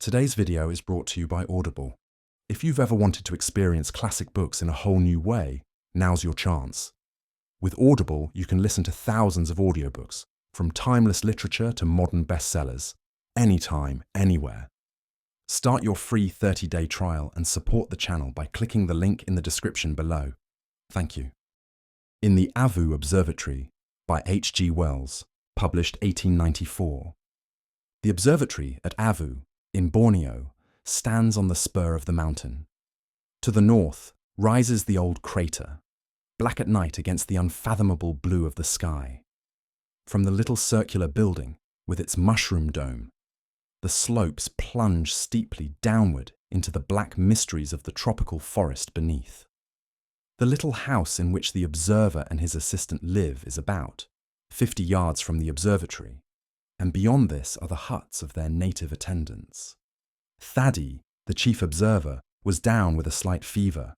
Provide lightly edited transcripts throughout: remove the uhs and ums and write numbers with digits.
Today's video is brought to you by Audible. If you've ever wanted to experience classic books in a whole new way, now's your chance. With Audible, you can listen to thousands of audiobooks, from timeless literature to modern bestsellers, anytime, anywhere. Start your free 30-day trial and support the channel by clicking the link in the description below. Thank you. In the Avu Observatory by H.G. Wells, published 1894. The observatory at Avu, in Borneo, stands on the spur of the mountain. To the north rises the old crater, black at night against the unfathomable blue of the sky. From the little circular building, with its mushroom dome, the slopes plunge steeply downward into the black mysteries of the tropical forest beneath. The little house in which the observer and his assistant live is about 50 yards from the observatory, and beyond this are the huts of their native attendants. Thaddy, the chief observer, was down with a slight fever.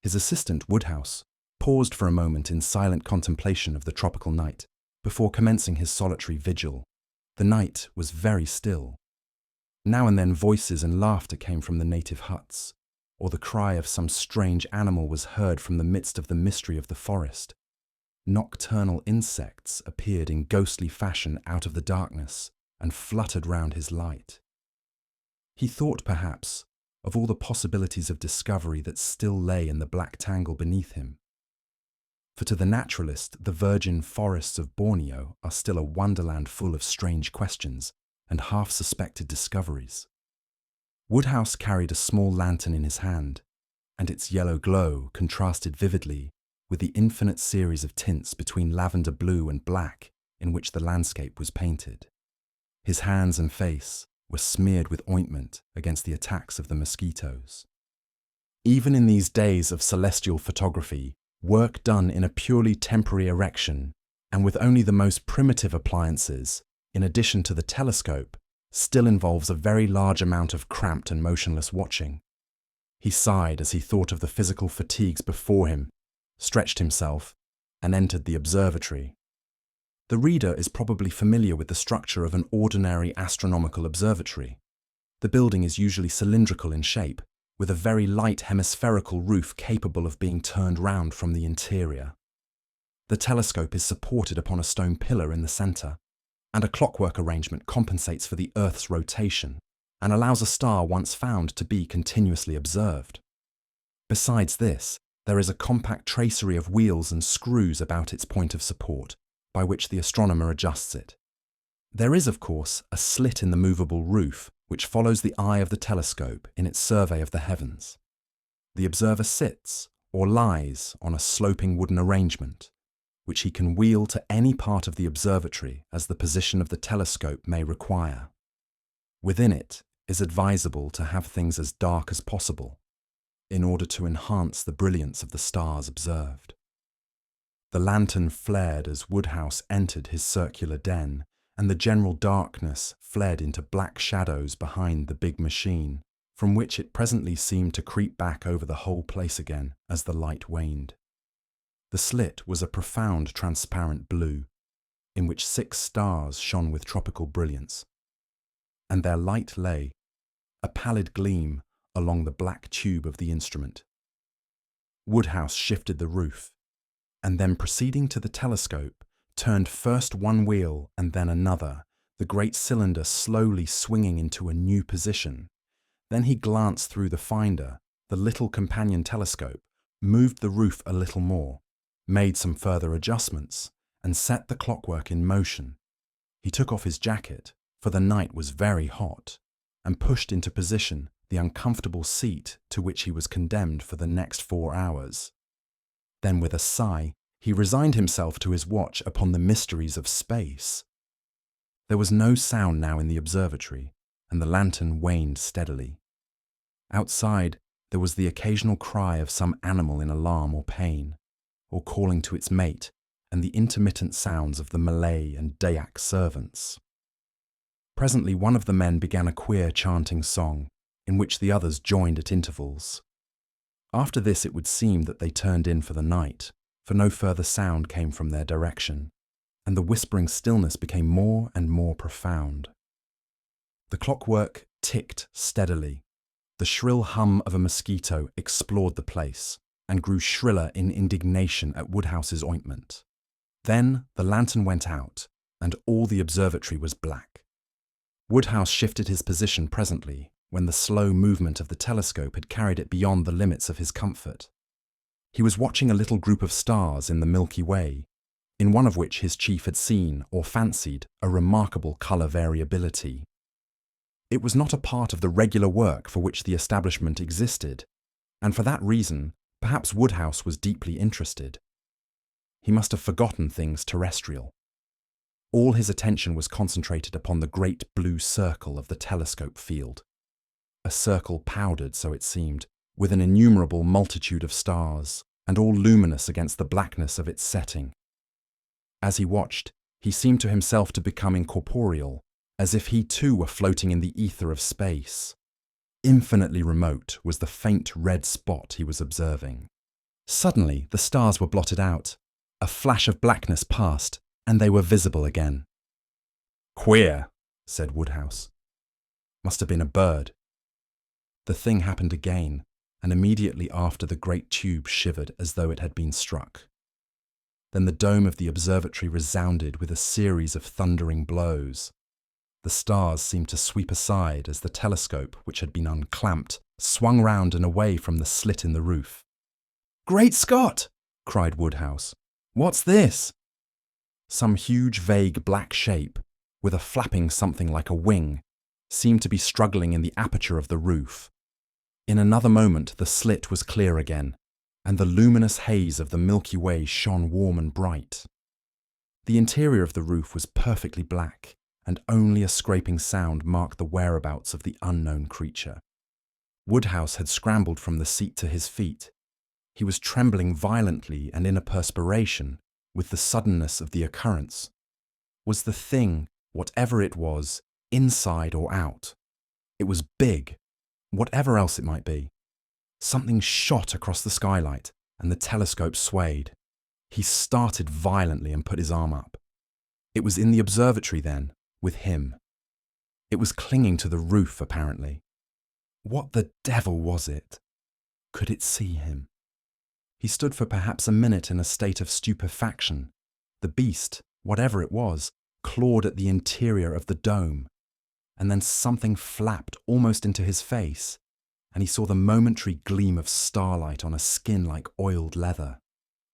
His assistant, Woodhouse, paused for a moment in silent contemplation of the tropical night before commencing his solitary vigil. The night was very still. Now and then voices and laughter came from the native huts, or the cry of some strange animal was heard from the midst of the mystery of the forest. Nocturnal insects appeared in ghostly fashion out of the darkness and fluttered round his light. He thought, perhaps, of all the possibilities of discovery that still lay in the black tangle beneath him. For to the naturalist, the virgin forests of Borneo are still a wonderland full of strange questions and half-suspected discoveries. Woodhouse carried a small lantern in his hand, and its yellow glow contrasted vividly with the infinite series of tints between lavender blue and black in which the landscape was painted. His hands and face were smeared with ointment against the attacks of the mosquitoes. Even in these days of celestial photography, work done in a purely temporary erection and with only the most primitive appliances, in addition to the telescope, still involves a very large amount of cramped and motionless watching. He sighed as he thought of the physical fatigues before him, stretched himself, and entered the observatory. The reader is probably familiar with the structure of an ordinary astronomical observatory. The building is usually cylindrical in shape, with a very light hemispherical roof capable of being turned round from the interior. The telescope is supported upon a stone pillar in the centre, and a clockwork arrangement compensates for the Earth's rotation and allows a star once found to be continuously observed. Besides this, there is a compact tracery of wheels and screws about its point of support, by which the astronomer adjusts it. There is, of course, a slit in the movable roof, which follows the eye of the telescope in its survey of the heavens. The observer sits, or lies, on a sloping wooden arrangement, which he can wheel to any part of the observatory as the position of the telescope may require. Within it is advisable to have things as dark as possible, in order to enhance the brilliance of the stars observed. The lantern flared as Woodhouse entered his circular den, and the general darkness fled into black shadows behind the big machine, from which it presently seemed to creep back over the whole place again as the light waned. The slit was a profound transparent blue, in which 6 stars shone with tropical brilliance, and their light lay, a pallid gleam, along the black tube of the instrument. Woodhouse shifted the roof, and then proceeding to the telescope, turned first one wheel and then another, the great cylinder slowly swinging into a new position. Then he glanced through the finder, the little companion telescope, moved the roof a little more, made some further adjustments, and set the clockwork in motion. He took off his jacket, for the night was very hot, and pushed into position the uncomfortable seat to which he was condemned for the next 4 hours. Then with a sigh, he resigned himself to his watch upon the mysteries of space. There was no sound now in the observatory, and the lantern waned steadily. Outside, there was the occasional cry of some animal in alarm or pain, or calling to its mate, and the intermittent sounds of the Malay and Dayak servants. Presently one of the men began a queer chanting song, in which the others joined at intervals. After this it would seem that they turned in for the night, for no further sound came from their direction, and the whispering stillness became more and more profound. The clockwork ticked steadily. The shrill hum of a mosquito explored the place and grew shriller in indignation at Woodhouse's ointment. Then the lantern went out, and all the observatory was black. Woodhouse shifted his position presently, when the slow movement of the telescope had carried it beyond the limits of his comfort. He was watching a little group of stars in the Milky Way, in one of which his chief had seen or fancied a remarkable colour variability. It was not a part of the regular work for which the establishment existed, and for that reason, perhaps Woodhouse was deeply interested. He must have forgotten things terrestrial. All his attention was concentrated upon the great blue circle of the telescope field. A circle powdered, so it seemed, with an innumerable multitude of stars, and all luminous against the blackness of its setting. As he watched, he seemed to himself to become incorporeal, as if he too were floating in the ether of space. Infinitely remote was the faint red spot he was observing. Suddenly, the stars were blotted out. A flash of blackness passed, and they were visible again. "Queer," said Woodhouse. "Must have been a bird." The thing happened again, and immediately after the great tube shivered as though it had been struck. Then the dome of the observatory resounded with a series of thundering blows. The stars seemed to sweep aside as the telescope, which had been unclamped, swung round and away from the slit in the roof. "Great Scott!" cried Woodhouse. "What's this?" Some huge, vague black shape, with a flapping something like a wing, seemed to be struggling in the aperture of the roof. In another moment the slit was clear again, and the luminous haze of the Milky Way shone warm and bright. The interior of the roof was perfectly black, and only a scraping sound marked the whereabouts of the unknown creature. Woodhouse had scrambled from the seat to his feet. He was trembling violently and in a perspiration, with the suddenness of the occurrence. Was the thing, whatever it was, inside or out? It was big, whatever else it might be. Something shot across the skylight, and the telescope swayed. He started violently and put his arm up. It was in the observatory then, with him. It was clinging to the roof, apparently. What the devil was it? Could it see him? He stood for perhaps a minute in a state of stupefaction. The beast, whatever it was, clawed at the interior of the dome, and then something flapped almost into his face, and he saw the momentary gleam of starlight on a skin like oiled leather.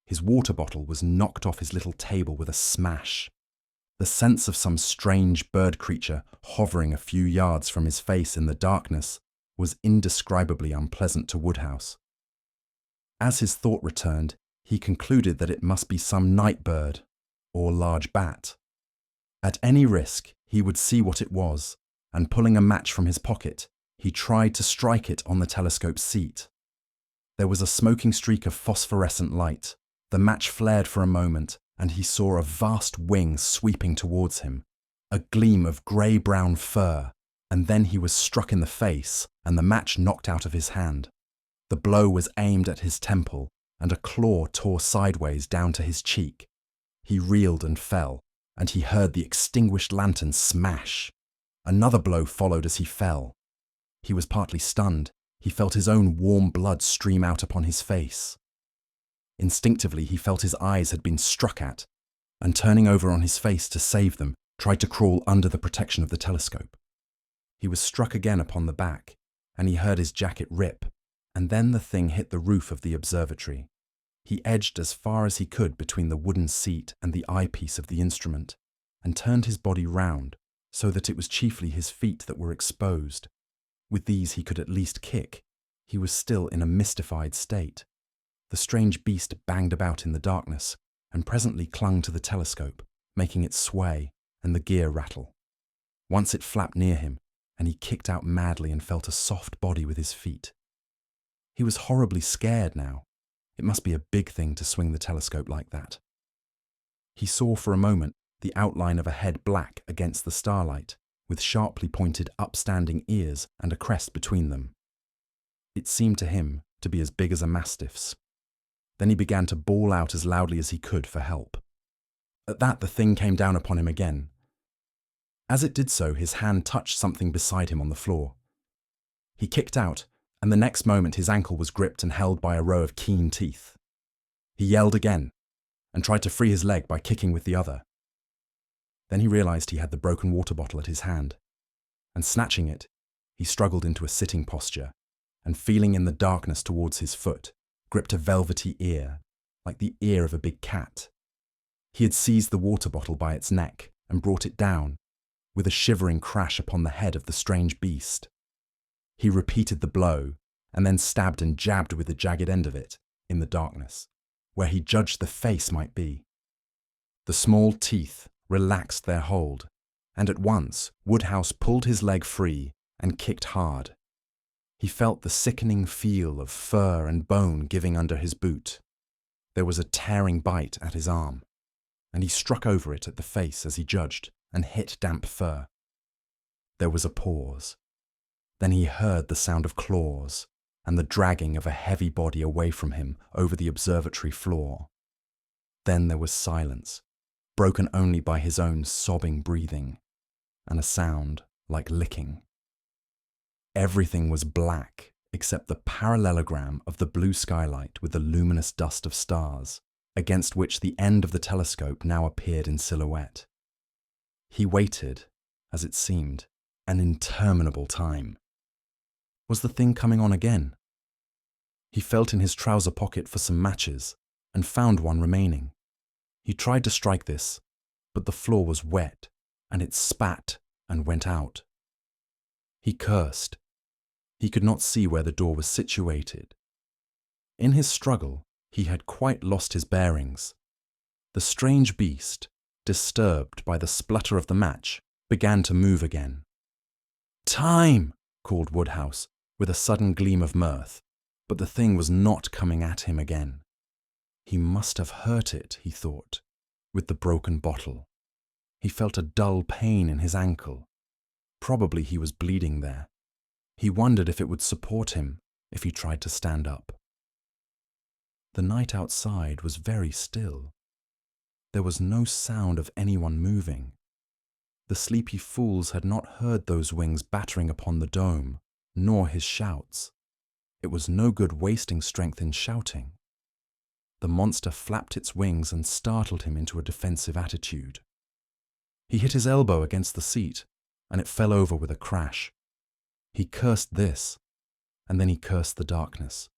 His water bottle was knocked off his little table with a smash. The sense of some strange bird creature hovering a few yards from his face in the darkness was indescribably unpleasant to Woodhouse. As his thought returned, he concluded that it must be some night bird or large bat. At any risk, he would see what it was, and pulling a match from his pocket, he tried to strike it on the telescope seat. There was a smoking streak of phosphorescent light. The match flared for a moment, and he saw a vast wing sweeping towards him, a gleam of grey-brown fur, and then he was struck in the face, and the match knocked out of his hand. The blow was aimed at his temple, and a claw tore sideways down to his cheek. He reeled and fell, and he heard the extinguished lantern smash. Another blow followed as he fell. He was partly stunned. He felt his own warm blood stream out upon his face. Instinctively, he felt his eyes had been struck at, and turning over on his face to save them, tried to crawl under the protection of the telescope. He was struck again upon the back, and he heard his jacket rip, and then the thing hit the roof of the observatory. He edged as far as he could between the wooden seat and the eyepiece of the instrument, and turned his body round, so that it was chiefly his feet that were exposed. With these he could at least kick. He was still in a mystified state. The strange beast banged about in the darkness, and presently clung to the telescope, making it sway and the gear rattle. Once it flapped near him, and he kicked out madly and felt a soft body with his feet. He was horribly scared now. It must be a big thing to swing the telescope like that. He saw for a moment the outline of a head black against the starlight, with sharply pointed upstanding ears and a crest between them. It seemed to him to be as big as a mastiff's. Then he began to bawl out as loudly as he could for help. At that the thing came down upon him again. As it did so, his hand touched something beside him on the floor. He kicked out, and the next moment his ankle was gripped and held by a row of keen teeth. He yelled again, and tried to free his leg by kicking with the other. Then he realized he had the broken water bottle at his hand, and snatching it, he struggled into a sitting posture, and feeling in the darkness towards his foot, gripped a velvety ear, like the ear of a big cat. He had seized the water bottle by its neck and brought it down, with a shivering crash upon the head of the strange beast. He repeated the blow, and then stabbed and jabbed with the jagged end of it, in the darkness, where he judged the face might be. The small teeth relaxed their hold, and at once Woodhouse pulled his leg free and kicked hard. He felt the sickening feel of fur and bone giving under his boot. There was a tearing bite at his arm, and he struck over it at the face as he judged, and hit damp fur. There was a pause. Then he heard the sound of claws and the dragging of a heavy body away from him over the observatory floor. Then there was silence, broken only by his own sobbing breathing, and a sound like licking. Everything was black except the parallelogram of the blue skylight with the luminous dust of stars, against which the end of the telescope now appeared in silhouette. He waited, as it seemed, an interminable time. Was the thing coming on again? He felt in his trouser pocket for some matches and found one remaining. He tried to strike this, but the floor was wet and it spat and went out. He cursed. He could not see where the door was situated. In his struggle, he had quite lost his bearings. The strange beast, disturbed by the splutter of the match, began to move again. "Time!" called Woodhouse, with a sudden gleam of mirth, but the thing was not coming at him again. He must have hurt it, he thought, with the broken bottle. He felt a dull pain in his ankle. Probably he was bleeding there. He wondered if it would support him if he tried to stand up. The night outside was very still. There was no sound of anyone moving. The sleepy fools had not heard those wings battering upon the dome, nor his shouts. It was no good wasting strength in shouting. The monster flapped its wings and startled him into a defensive attitude. He hit his elbow against the seat, and it fell over with a crash. He cursed this, and then he cursed the darkness.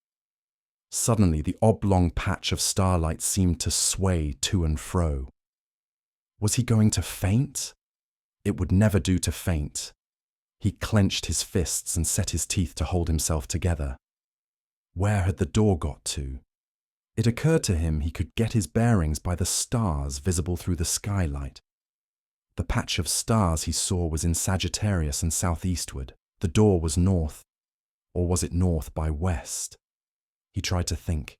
Suddenly, the oblong patch of starlight seemed to sway to and fro. Was he going to faint? It would never do to faint. He clenched his fists and set his teeth to hold himself together. Where had the door got to? It occurred to him he could get his bearings by the stars visible through the skylight. The patch of stars he saw was in Sagittarius and southeastward. The door was north, or was it north by west? He tried to think.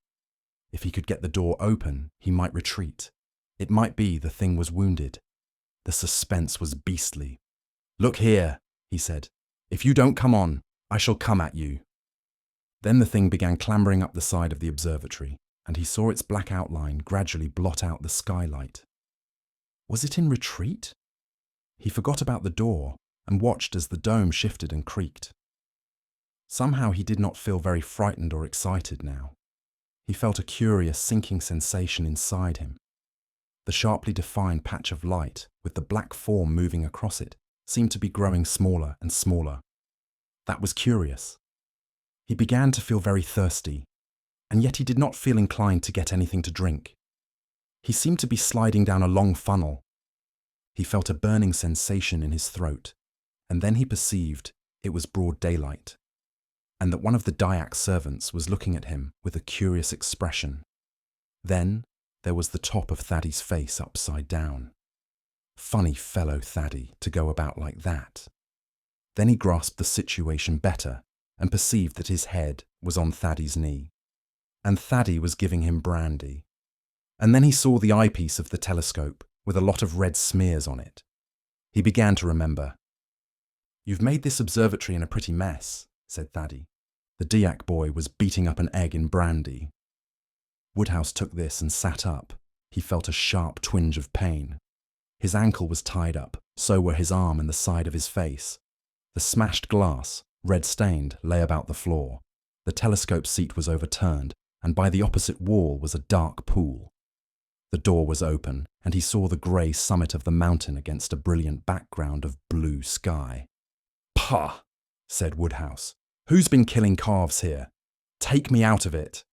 If he could get the door open, he might retreat. It might be the thing was wounded. The suspense was beastly. "Look here," he said. "If you don't come on, I shall come at you." Then the thing began clambering up the side of the observatory, and he saw its black outline gradually blot out the skylight. Was it in retreat? He forgot about the door and watched as the dome shifted and creaked. Somehow he did not feel very frightened or excited now. He felt a curious sinking sensation inside him. The sharply defined patch of light, with the black form moving across it, seemed to be growing smaller and smaller. That was curious. He began to feel very thirsty, and yet he did not feel inclined to get anything to drink. He seemed to be sliding down a long funnel. He felt a burning sensation in his throat, and then he perceived it was broad daylight, and that one of the Dyak servants was looking at him with a curious expression. Then there was the top of Thaddeus' face upside down. Funny fellow Thaddeus to go about like that. Then he grasped the situation better and perceived that his head was on Thaddeus' knee, and Thaddeus was giving him brandy. And then he saw the eyepiece of the telescope with a lot of red smears on it. He began to remember. "You've made this observatory in a pretty mess," said Thaddeus. The Dyak boy was beating up an egg in brandy. Woodhouse took this and sat up. He felt a sharp twinge of pain. His ankle was tied up, so were his arm and the side of his face. The smashed glass, red-stained, lay about the floor. The telescope seat was overturned, and by the opposite wall was a dark pool. The door was open, and he saw the grey summit of the mountain against a brilliant background of blue sky. "Pah!" said Woodhouse. "Who's been killing calves here? Take me out of it."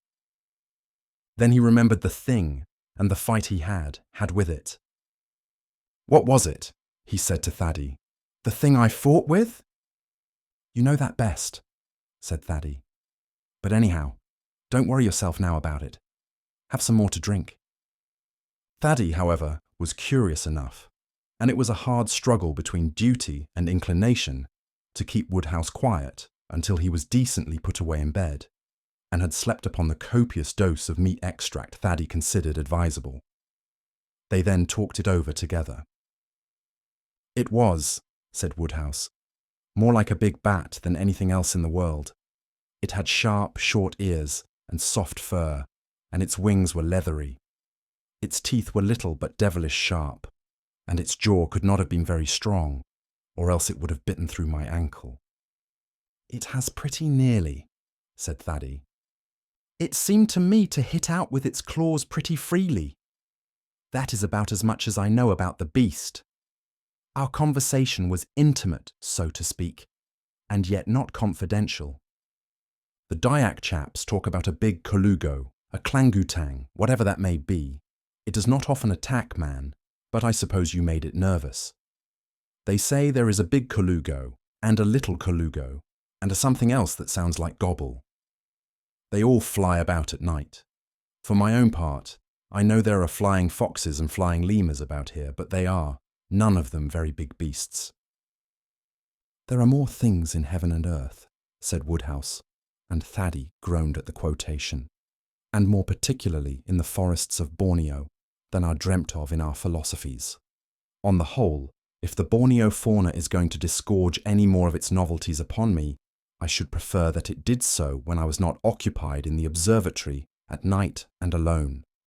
Then he remembered the thing and the fight he had with it. "What was it?" he said to Thaddy. "The thing I fought with?" "You know that best," said Thaddy. "But anyhow, don't worry yourself now about it. Have some more to drink." Thaddy, however, was curious enough, and it was a hard struggle between duty and inclination to keep Woodhouse quiet until he was decently put away in bed, and had slept upon the copious dose of meat extract Thaddy considered advisable. They then talked it over together. "It was," said Woodhouse, "more like a big bat than anything else in the world. It had sharp, short ears and soft fur, and its wings were leathery. Its teeth were little but devilish sharp, and its jaw could not have been very strong, or else it would have bitten through my ankle." "It has pretty nearly," said Thaddy. "It seemed to me to hit out with its claws pretty freely. That is about as much as I know about the beast. Our conversation was intimate, so to speak, and yet not confidential. The Dyak chaps talk about a big colugo, a clangutang, whatever that may be. It does not often attack man, but I suppose you made it nervous. They say there is a big colugo, and a little colugo, and a something else that sounds like gobble. They all fly about at night. For my own part, I know there are flying foxes and flying lemurs about here, but they are, none of them, very big beasts." "There are more things in heaven and earth," said Woodhouse, and Thaddy groaned at the quotation, "and more particularly in the forests of Borneo, than are dreamt of in our philosophies. On the whole, if the Borneo fauna is going to disgorge any more of its novelties upon me, I should prefer that it did so when I was not occupied in the observatory at night and alone.